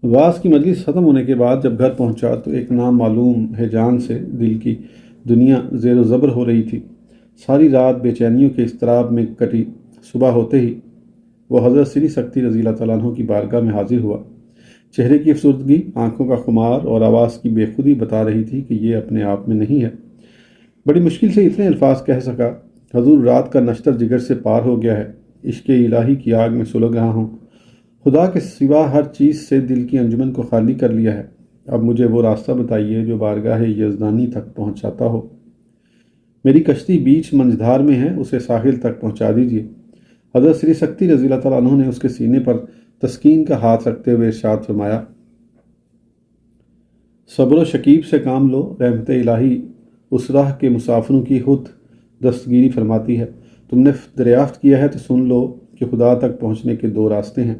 واس کی مجلس ختم ہونے کے بعد جب گھر پہنچا تو ایک نامعلوم ہیجان سے دل کی دنیا زیر و زبر ہو رہی تھی۔ ساری رات بے چینیوں کے اضطراب میں کٹی۔ صبح ہوتے ہی وہ حضرت سری سکتی رضی اللہ تعالیٰ عنہ کی بارگاہ میں حاضر ہوا۔ چہرے کی افسردگی، آنکھوں کا خمار اور آواز کی بے خودی بتا رہی تھی کہ یہ اپنے آپ میں نہیں ہے۔ بڑی مشکل سے اتنے الفاظ کہہ سکا، حضور رات کا نشتر جگر سے پار ہو گیا ہے، عشق الہی کی آگ میں سلگ رہا ہوں، خدا کے سوا ہر چیز سے دل کی انجمن کو خالی کر لیا ہے۔ اب مجھے وہ راستہ بتائیے جو بارگاہ یزدانی تک پہنچاتا ہو۔ میری کشتی بیچ منجدھار میں ہے، اسے ساحل تک پہنچا دیجیے۔ حضرت سری سکتی رضی اللہ تعالیٰ عنہ نے اس کے سینے پر تسکین کا ہاتھ رکھتے ہوئے ارشاد فرمایا، صبر و شکیب سے کام لو، رحمت الہی اس راہ کے مسافروں کی خود دستگیری فرماتی ہے۔ تم نے دریافت کیا ہے تو سن لو کہ خدا تک پہنچنے کے دو راستے ہیں۔